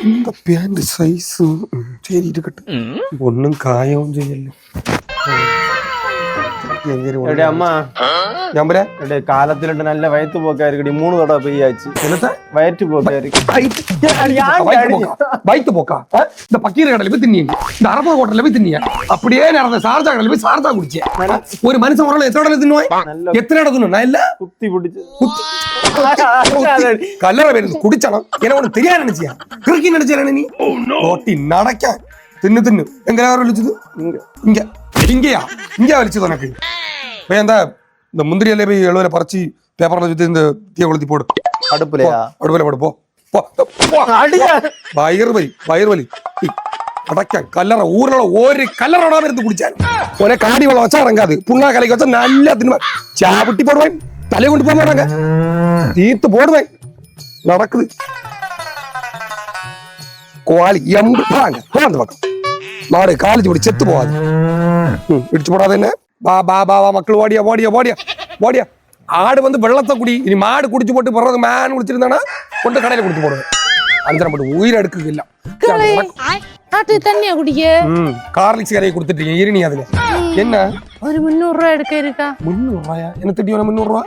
இந்த pant size சரி இருக்கட்டும், ஒன்றும் காயவும் செய்யல. அம்மா காலத்துல நல்ல வயிற்று போக்கா இருக்குடி, 3 தடவை பெய்யாச்சு. வயிற்று போக்கா இருக்கு. வயிற்று போக்கா? இந்த பக்கீர கடையில போய் தின்னீங்க, இந்த அரபா ஹோட்டல்ல போய் தின்னீங்க, அப்படியே நடந்த சாரஜா கடையில போய் சாரஜா குடிச்சேன். ஒரு மனுஷன் ஒரு எத்தனை இடம் தின்னுவாய்? எத்தனை இடம் தின்னு? நான் இல்ல குத்தி பிடிச்சு கல்லறை பேருந்து குடிச்சாலும் என்ன ஒண்ணு தெரியாது நினைச்சியா? கிறுக்கி நினைச்சா நீ ஓட்டி நடக்க தின்னு தின்னு எங்க வலிச்சது? இங்க இங்கயா? இங்க வலிச்சது உனக்கு? போய் அந்த இந்த முந்திரியெல்லாம் போய் 70 பறிச்சு பேப்பர்ல சுத்தி இந்த தீய கொளுத்தி போடு. அடுப்புலையா? அடுப்புல போடு. போ வயிறு வலி அடக்க கல்லற ஊர்ல ஒரு கல்லறோட இருந்து குடிச்சாரு. ஒரே காடி வளம் வச்சா இறங்காது, புண்ணா கலைக்கு வச்சா நல்லா தின்னுவேன். சாப்பிட்டி போடுவேன், தலையை கொண்டு போக மாட்டாங்க, தீர்த்து போடுவேன். நடக்குது கோழி எம்பாங்க அந்த பக்கம் மாடு காலேஜ் போடி செத்து போகாது. இடிச்சு போடாத என்ன? பா மக்கள் ஓடியா ஓடியா ஓடியா ஓடியா. ஆடு வந்து வெள்ளத்தை குடி, இனி மாடு குடிச்சு போட்டு போடுறது மேன் குடிச்சிருந்தானா கொண்டு கடையில குடிச்சு போடுவேன். அஞ்சரை மட்டும் உயிர் அடுக்கு இல்ல. தண்ணியா குடிக்க கார்லிக்ஸ் கரையை கொடுத்துட்டீங்க இரணி. அதுல என்ன ஒரு 300 ரூபாய் எடுக்க இருக்கா? 300 ரூபாயா? என்ன திட்டி 300 ரூபா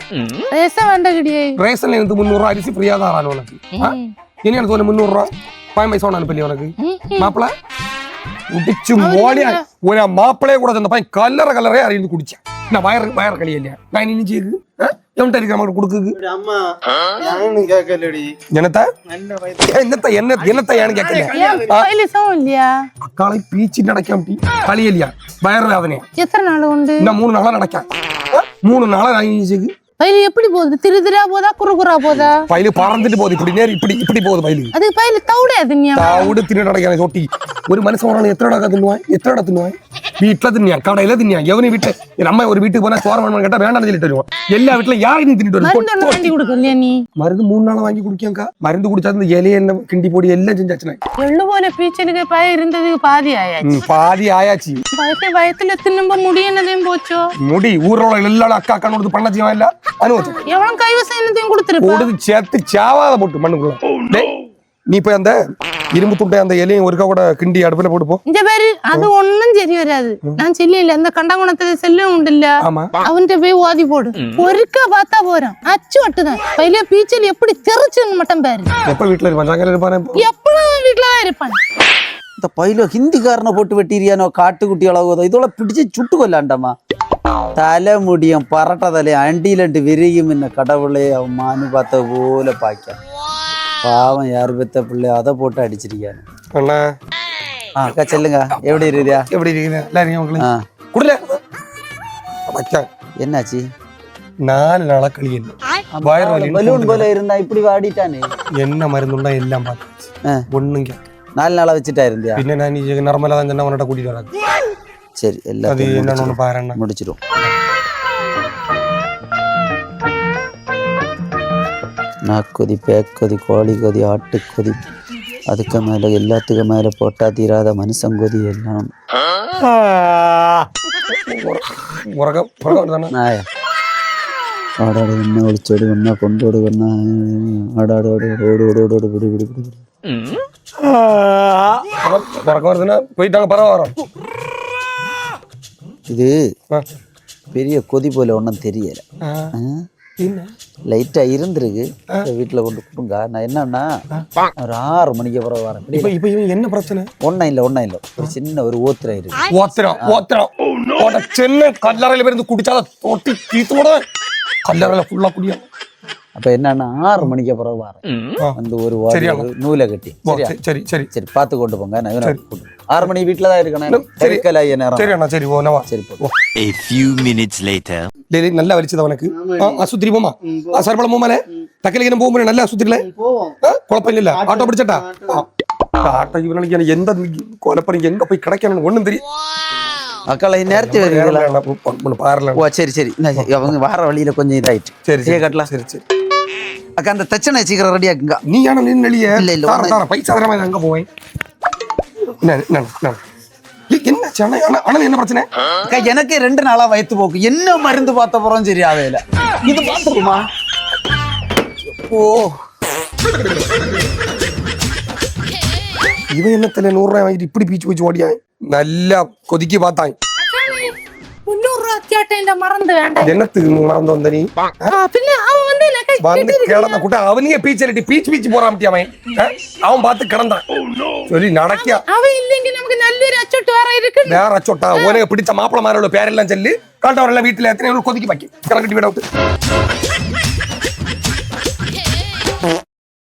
ரேஷன் வேண்ட கிடையே. ரேஷன்ல எனக்கு 300 ரூபாய் அரிசி ஃப்ரீயா தான் ஆறான் உனக்கு. இனி எனக்கு 300 ரூபாய் பாய் சோன் அனுப்பி உனக்கு. மாப்பிள்ள குடிச்சு மோடியா ஒரு மாப்பிளையே கூட அந்த பையன் கல்லறை அறிந்து குடிச்சேன். நான் வயர களியா இல்லையா? நான் இனி செய்யுது எவன்ட்ட இருக்கிற மக்கள் கொடுக்குது. அக்காலை பீச்சு நடக்காம களியலையா வயர வேதனையா? எத்தனை நாள் உண்டு? இன்னும் 3 நாளா நடக்க. 3 நாளா நான் செய்யுது. பயிலு எப்படி போகுது? திருதிரா போதா குறுகுறா போதா? பயிலு பறந்துட்டு போகுது, இப்படி நேரம் இப்படி போகுது பயிலு. அது பயிலு தவுடே தவுடு தின்னு நடக்கான சொட்டி. ஒரு மனுஷன் ஒரு எத்தனை இடம் தின்னுவான்? எத்தனை இடம் தின்னுவான்? வீட்டுல தின்னியா, கடையில தின்னியா, எவனி வீட்டு நம்ம ஒரு வீட்டுக்கு போனா சோற வேணும் கேட்டா வேண்டாம் சொல்லிட்டு வருவோம். எல்லா வீட்டுல யாரும் தின்னுட்டு வரும். மருந்து 3 நாளா வாங்கி குடிக்காங்கக்கா. மருந்து குடிச்சா இந்த இலைய என்ன கிண்டி போடி எல்லாம் செஞ்சாச்சுனா எள்ளு போல பீச்சலுக்கு பய இருந்ததுக்கு பாதி ஆயாச்சு. பாதி ஆயாச்சு. வயத்துல தின்னும்ப முடியனதையும் போச்சோ. முடி ஊரோட எல்லாரும் அக்கா அக்கா கொடுத்து பண்ண செய்வான் இல்ல அனுபவம். எவனும் கைவசம் என்னத்தையும் கொடுத்துருப்பா. சேர்த்து சாவாத போட்டு மண்ணுக்குள்ள. நீ போய் அந்த இரும்பு துண்டை அந்த இலையும் ஒருக்கா கூட கிண்டி அடுப்புல போட்டு போ. இந்த பேரு அது ஒண்ணும் சரி வராது. நான் செல்ல அந்த கண்டகுணத்துல செல்லும் உண்டு இல்ல, அவன்கிட்ட போய் ஓதி போடு. ஒருக்கா பார்த்தா போறான் அச்சு வட்டுதான். பையில பீச்சல் எப்படி தெரிச்சுன்னு மட்டும் பாரு. எப்ப வீட்டுல இருப்பான்? எப்பவும் வீட்டுலதான் இருப்பான். இந்த பையில ஹிந்திக்காரனை போட்டு வெட்டிரியானோ காட்டுக்குட்டி அளவு இதோட பிடிச்சு சுட்டு கொல்லாண்டாமா. തല മുടിയും പറട്ട തല അണ്ടിയിലിട്ട് വിരിയും പിന്നെ കടവുളെ മാന് பார்த்த പോലെ പായ്ക്കാം. പാവം யார் பெத்த பிள்ளை அதை போட்டு அடிச்சிருக்கானு. அண்ணா அக்கா சொல்லுங்க, எப்படி இருக்கீங்க? எப்படி இருக்கீங்க? எல்லாரும் உங்களுக்கு குடல மச்சான் என்னாச்சு? 4 நாளா களியல்ல வயிறு வலி பலூன் போல இருந்தா இப்படி வாடிட்டானே. என்ன மருந்துண்டா எல்லாம் பார்த்தாச்சு, ஒண்ணுங்க 4 நாளா வச்சுட்டா இருந்தியா? பின்ன நான் நீ நார்மலா தான் சொன்னா உன்கிட்ட கூட்டிட்டு வராது. சரி எல்லாத்தையும் என்னன்னு பாருங்க, முடிச்சிடும். நாக்கொதி, பேக்கொதி, கோழி கொதி, ஆட்டுக்கொதி, அதுக்கு மேல எல்லாத்துக்கும் மேல போட்டா தீராத மனுஷன் கொதி எல்லாம். ஆடாடு என்ன ஒளிச்சோடு ஒன்னா கொண்டோடு ஒன்னா ஆடாடு ஓடு ஓடு ஓடு ஓடு பிடி பிடி பிடி. போயிட்டாங்க பரவாயில்ல. இது பெரிய கொதி போல ஒன்றும் தெரியல, லைட்டா இருந்திருக்கு. வீட்டுல கொண்டு கொடுங்க. நான் என்னன்னா ஒரு 6 மணிக்கு அப்புறம் வரேன். இப்ப என்ன பிரச்சனை? ஒன்னும் இல்ல ஒரு சின்ன ஒரு ஓத்திரம் இருக்கு. ஓத்திரம் சின்ன கல்லறையில இருந்து குடிச்சாத தொட்டி தீத்தோட கல்லறையில ஃபுல்லா குடியா. அப்ப என்னன்னா 6 மணிக்கு அப்புறம் வரேன். அந்த ஒரு நூலை கட்டி சரி சரி சரி பார்த்து கொண்டு போங்க. 6 மணி வீட்டுல தான் இருக்கணும். நல்லா வலிச்சது அவனுக்கு. ஆஸ்பத்திரி போமா, சரபலம் போமாலே தக்கலைக்கு போக நல்லா ஆஸ்பத்திரியில குழப்பம் இல்ல. ஆட்டோ பிடிச்சட்டா ஆட்டோ இவனுக்கு எந்த குழப்பம் எங்க போய் கிடைக்கணும் ஒண்ணும் தெரியும். மக்களை நேரத்தை பாருல. சரி சரி அவங்க வார வழியில கொஞ்சம் இதாயிட்டு. சரி கட்டலாம். சரி சரி அக்கா அந்த தச்சனை சீக்கிரம் ரெடியா இருக்குங்க. நீ ஏன்னா நின்னலிய இல்ல இல்ல பைசா தரமா அங்க போவேன். என்ன பிரச்சனை? எனக்கு 2 நாளா வயிற்று போக்கு. என்ன மருந்து பார்த்த போறோம் சரியாவே இல்ல. இது பாத்துருமா? ஓ இவன் என்னத்துல 100 ரூபாய் வாங்கிட்டு இப்படி பீச்சு போச்சு ஓடியா நல்லா கொதிக்கி பார்த்தான் 300 ரூபா கேட்டேன் மறந்து வேண்டாம் என்னத்துக்கு மறந்து வந்த நீ பின்ன அவன் வந்து எனக்கு வந்து கிடந்த கூட்ட அவனையே பீச்சலிட்டி பீச்சு போறான் அவன் அவன் பார்த்து கிடந்தான் சொல்லி நடக்கியா அவன் இல்லைங்க நமக்கு நல்லொரு அச்சோட்டு வர இருக்கு வேற அச்சோட்டா உனக்கு பிடிச்ச மாப்பிள மாரோட பேரெல்லாம் சொல்லி காட்டவரெல்லாம் வீட்டுல எத்தனை கொதிக்கி பாக்கி கட்டி விட விட்டு